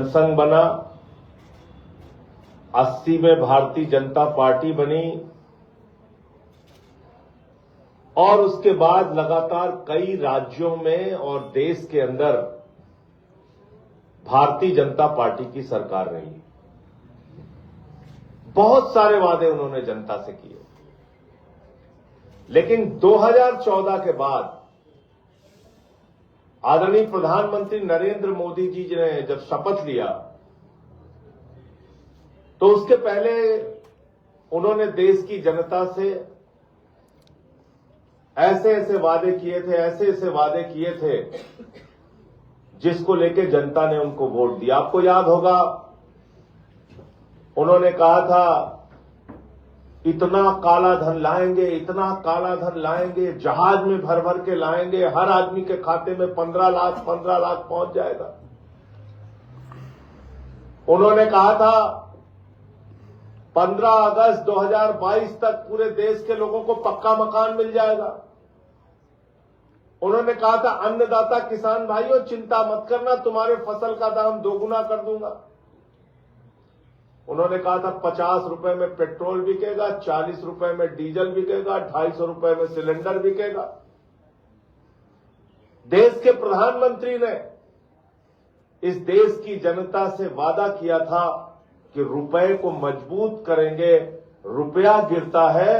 जनसंघ बना, 80 में भारतीय जनता पार्टी बनी और उसके बाद लगातार कई राज्यों में और देश के अंदर भारतीय जनता पार्टी की सरकार रही। बहुत सारे वादे उन्होंने जनता से किए, लेकिन 2014 के बाद आदरणीय प्रधानमंत्री नरेंद्र मोदी जी ने जब शपथ लिया तो उसके पहले उन्होंने देश की जनता से ऐसे ऐसे वादे किए थे जिसको लेके जनता ने उनको वोट दिया। आपको याद होगा, उन्होंने कहा था इतना काला धन लाएंगे, जहाज में भर भर के लाएंगे, हर आदमी के खाते में 15 लाख पहुंच जाएगा। उन्होंने कहा था 15 अगस्त 2022 तक पूरे देश के लोगों को पक्का मकान मिल जाएगा। उन्होंने कहा था अन्नदाता किसान भाइयों, चिंता मत करना, तुम्हारे फसल का दाम दोगुना कर दूंगा। उन्होंने कहा था 50 रुपए में पेट्रोल बिकेगा, 40 रुपए में डीजल बिकेगा, 250 रुपए में सिलेंडर बिकेगा। देश के प्रधानमंत्री ने इस देश की जनता से वादा किया था कि रुपए को मजबूत करेंगे। रुपया गिरता है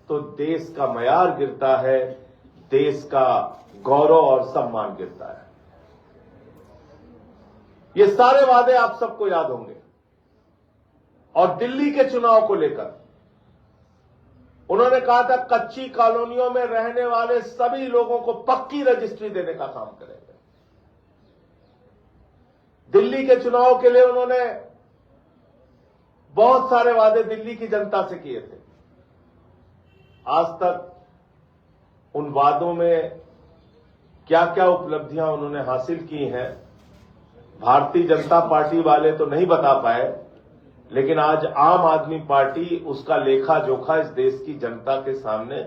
तो देश का मयार गिरता है, देश का गौरव और सम्मान गिरता है। ये सारे वादे आप सबको याद होंगे। और दिल्ली के चुनाव को लेकर उन्होंने कहा था कच्ची कॉलोनियों में रहने वाले सभी लोगों को पक्की रजिस्ट्री देने का काम करेंगे। दिल्ली के चुनाव के लिए उन्होंने बहुत सारे वादे दिल्ली की जनता से किए थे। आज तक उन वादों में क्या क्या उपलब्धियां उन्होंने हासिल की हैं, भारतीय जनता पार्टी वाले तो नहीं बता पाए, लेकिन आज आम आदमी पार्टी उसका लेखा जोखा इस देश की जनता के सामने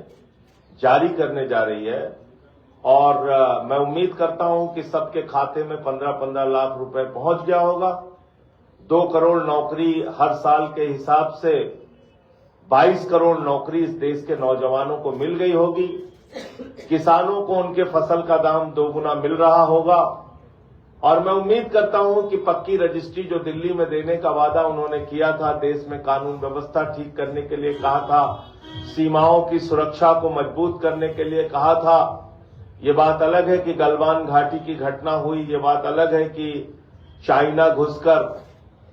जारी करने जा रही है। और मैं उम्मीद करता हूं कि सबके खाते में 15-15 लाख रुपए पहुंच गया होगा। 2 करोड़ नौकरी हर साल के हिसाब से 22 करोड़ नौकरी इस देश के नौजवानों को मिल गई होगी। किसानों को उनके फसल का दाम दोगुना मिल रहा होगा। और मैं उम्मीद करता हूं कि पक्की रजिस्ट्री जो दिल्ली में देने का वादा उन्होंने किया था, देश में कानून व्यवस्था ठीक करने के लिए कहा था, सीमाओं की सुरक्षा को मजबूत करने के लिए कहा था। ये बात अलग है कि गलवान घाटी की घटना हुई, ये बात अलग है कि चाइना घुसकर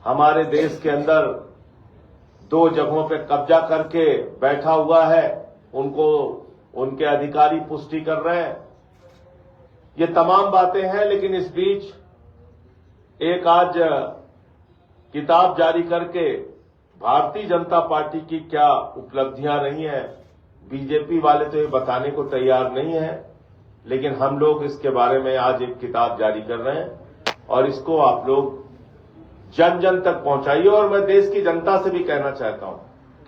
हमारे देश के अंदर 2 जगहों पे कब्जा करके बैठा हुआ है, उनको उनके अधिकारी पुष्टि कर रहे हैं। ये तमाम बातें हैं, लेकिन इस बीच एक आज किताब जारी करके भारतीय जनता पार्टी की क्या उपलब्धियां रही हैं, बीजेपी वाले तो ये बताने को तैयार नहीं है, लेकिन हम लोग इसके बारे में आज एक किताब जारी कर रहे हैं और इसको आप लोग जन जन तक पहुंचाइए। और मैं देश की जनता से भी कहना चाहता हूं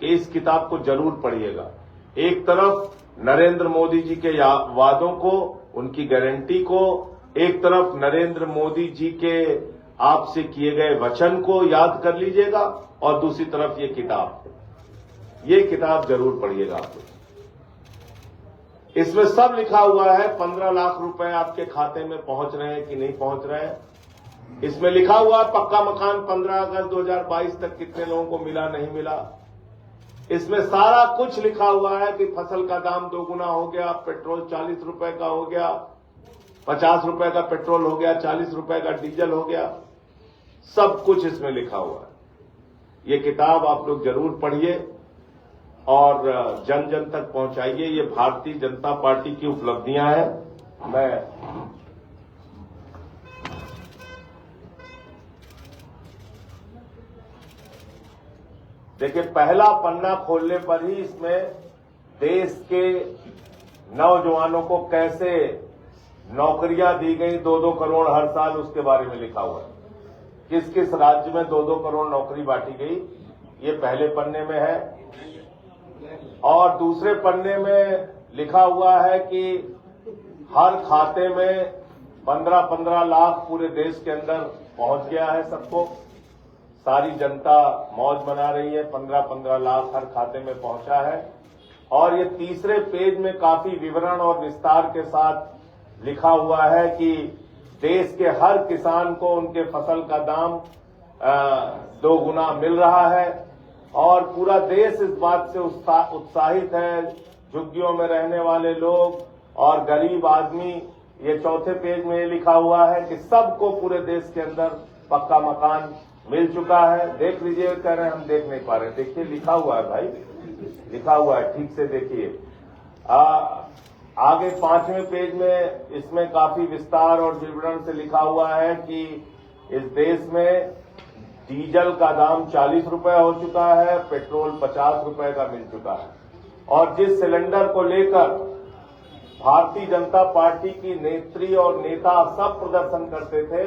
कि इस किताब को जरूर पढ़िएगा। एक तरफ नरेंद्र मोदी जी के वादों को, उनकी गारंटी को, एक तरफ नरेंद्र मोदी जी के आपसे किए गए वचन को याद कर लीजिएगा और दूसरी तरफ ये किताब जरूर पढ़िएगा आप लोग। इसमें सब लिखा हुआ है, 15 लाख रुपए आपके खाते में पहुंच रहे हैं कि नहीं पहुंच रहे हैं। इसमें लिखा हुआ है पक्का मकान 15 अगस्त 2022 तक कितने लोगों को मिला, नहीं मिला। इसमें सारा कुछ लिखा हुआ है कि फसल का दाम दोगुना हो गया, पेट्रोल 40 रुपए का हो गया, 50 रुपए का पेट्रोल हो गया, 40 रुपए का डीजल हो गया। सब कुछ इसमें लिखा हुआ है। ये किताब आप लोग जरूर पढ़िए और जन जन तक पहुंचाइए। ये भारतीय जनता पार्टी की उपलब्धियां हैं। मैं देखिए, पहला पन्ना खोलने पर ही इसमें देश के नौजवानों को कैसे नौकरियां दी गई, 2-2 करोड़ हर साल, उसके बारे में लिखा हुआ है। किस किस राज्य में 2-2 करोड़ नौकरी बांटी गई, ये पहले पन्ने में है। और दूसरे पन्ने में लिखा हुआ है कि हर खाते में 15-15 लाख पूरे देश के अंदर पहुंच गया है सबको। सारी जनता मौज मना रही है, 15-15 लाख हर खाते में पहुंचा है। और ये तीसरे पेज में काफी विवरण और विस्तार के साथ लिखा हुआ है कि देश के हर किसान को उनके फसल का दाम 2 गुना मिल रहा है और पूरा देश इस बात से उत्साहित है। झुग्गियों में रहने वाले लोग और गरीब आदमी, ये चौथे पेज में लिखा हुआ है कि सबको पूरे देश के अंदर पक्का मकान मिल चुका है। देख लीजिए, कह रहे हैं हम देख नहीं पा रहे, देखिए लिखा हुआ है भाई, लिखा हुआ है, ठीक से देखिए। आगे 5वें पेज में इसमें काफी विस्तार और विवरण से लिखा हुआ है कि इस देश में डीजल का दाम 40 रुपए हो चुका है, पेट्रोल 50 रुपए का मिल चुका है। और जिस सिलेंडर को लेकर भारतीय जनता पार्टी की नेत्री और नेता सब प्रदर्शन करते थे,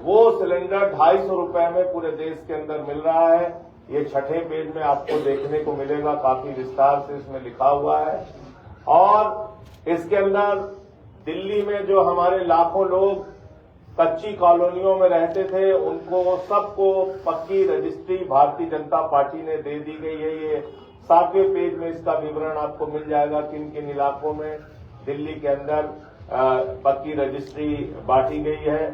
वो सिलेंडर 250 रुपए में पूरे देश के अंदर मिल रहा है। ये छठे पेज में आपको देखने को मिलेगा, काफी विस्तार से इसमें लिखा हुआ है। और इसके अंदर दिल्ली में जो हमारे लाखों लोग कच्ची कॉलोनियों में रहते थे, उनको सबको पक्की रजिस्ट्री भारतीय जनता पार्टी ने दे दी गई है। ये 7वें पेज में इसका विवरण आपको मिल जाएगा, किन किन इलाकों में दिल्ली के अंदर पक्की रजिस्ट्री बांटी गई है।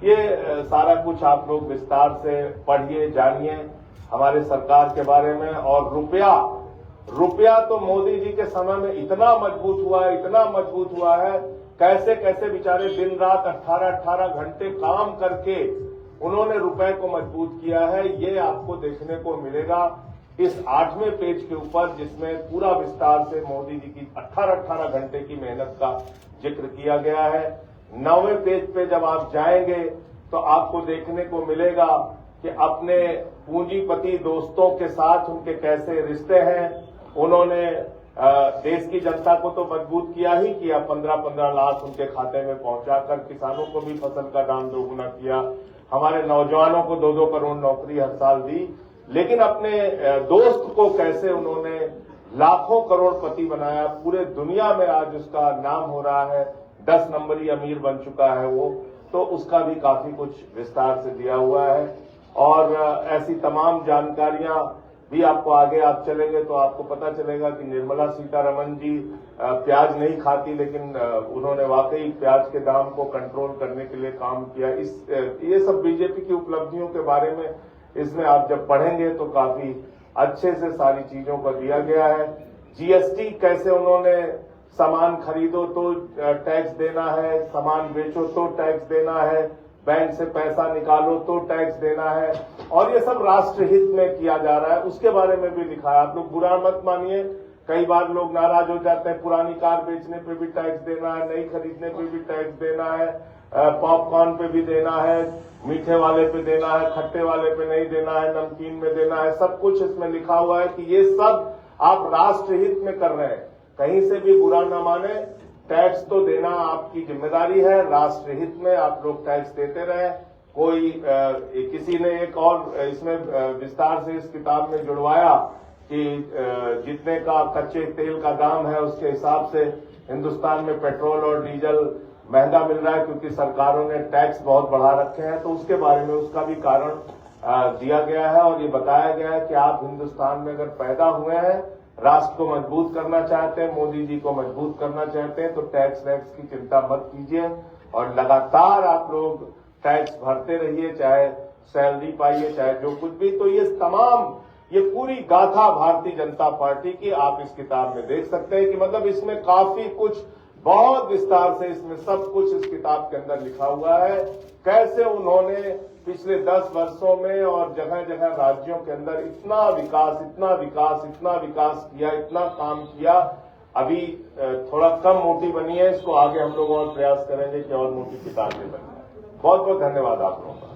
ये सारा कुछ आप लोग विस्तार से पढ़िए, जानिए हमारे सरकार के बारे में। और रुपया तो मोदी जी के समय में इतना मजबूत हुआ है, इतना मजबूत हुआ है, कैसे कैसे बेचारे दिन रात 18-18 घंटे काम करके उन्होंने रुपए को मजबूत किया है। ये आपको देखने को मिलेगा इस 8वें पेज के ऊपर, जिसमें पूरा विस्तार से मोदी जी की 18-18 घंटे की मेहनत का जिक्र किया गया है। 9वें पेज पे जब आप जाएंगे तो आपको देखने को मिलेगा कि अपने पूंजीपति दोस्तों के साथ उनके कैसे रिश्ते हैं। उन्होंने देश की जनता को तो मजबूत किया ही किया, 15-15 लाख उनके खाते में पहुंचाकर किसानों को भी फसल का दाम 2 गुना किया, हमारे नौजवानों को 2-2 करोड़ नौकरी हर साल दी। लेकिन अपने दोस्त को कैसे उन्होंने लाखों करोड़पति बनाया, पूरे दुनिया में आज उसका नाम हो रहा है, 10 नंबरी अमीर बन चुका है वो, तो उसका भी काफी कुछ विस्तार से दिया हुआ है। और ऐसी तमाम जानकारियां भी आपको आगे आप चलेंगे तो आपको पता चलेगा कि निर्मला सीतारमण जी प्याज नहीं खाती, लेकिन उन्होंने वाकई प्याज के दाम को कंट्रोल करने के लिए काम किया। ये सब बीजेपी की उपलब्धियों के बारे में इसमें आप जब पढ़ेंगे तो काफी अच्छे से सारी चीजों को दिया गया है। जीएसटी कैसे उन्होंने सामान खरीदो तो टैक्स देना है, सामान बेचो तो टैक्स देना है, बैंक से पैसा निकालो तो टैक्स देना है, और ये सब राष्ट्र हित में किया जा रहा है, उसके बारे में भी लिखा है। आप लोग बुरा मत मानिए, कई बार लोग नाराज हो जाते हैं, पुरानी कार बेचने पे भी टैक्स देना है, नई खरीदने पे भी टैक्स देना है, पॉपकॉर्न पे भी देना है, मीठे वाले पे देना है, खट्टे वाले पे नहीं देना है, नमकीन में देना है, सब कुछ इसमें लिखा हुआ है कि ये सब आप राष्ट्र हित में कर रहे हैं। कहीं से भी बुरा न माने, टैक्स तो देना आपकी जिम्मेदारी है, राष्ट्र हित में आप लोग टैक्स देते रहे। कोई किसी ने एक और इसमें विस्तार से इस किताब में जुड़वाया कि जितने का कच्चे तेल का दाम है उसके हिसाब से हिंदुस्तान में पेट्रोल और डीजल महंगा मिल रहा है क्योंकि सरकारों ने टैक्स बहुत बढ़ा रखे हैं। तो उसके बारे में उसका भी कारण दिया गया है और ये बताया गया है कि आप हिंदुस्तान में अगर पैदा हुए हैं, राष्ट्र को मजबूत करना चाहते हैं, मोदी जी को मजबूत करना चाहते हैं, तो टैक्स वैक्स की चिंता मत कीजिए और लगातार आप लोग टैक्स भरते रहिए, चाहे सैलरी पाइए, चाहे जो कुछ भी। तो ये पूरी गाथा भारतीय जनता पार्टी की आप इस किताब में देख सकते हैं कि मतलब इसमें काफी कुछ बहुत विस्तार से इसमें सब कुछ इस किताब के अंदर लिखा हुआ है। कैसे उन्होंने पिछले 10 वर्षों में और जगह जगह राज्यों के अंदर इतना विकास किया, इतना काम किया। अभी थोड़ा कम मोटी बनी है, इसको आगे हम लोग और प्रयास करेंगे कि और मोटी किताबें बन जाए। बहुत बहुत धन्यवाद आप लोगों का।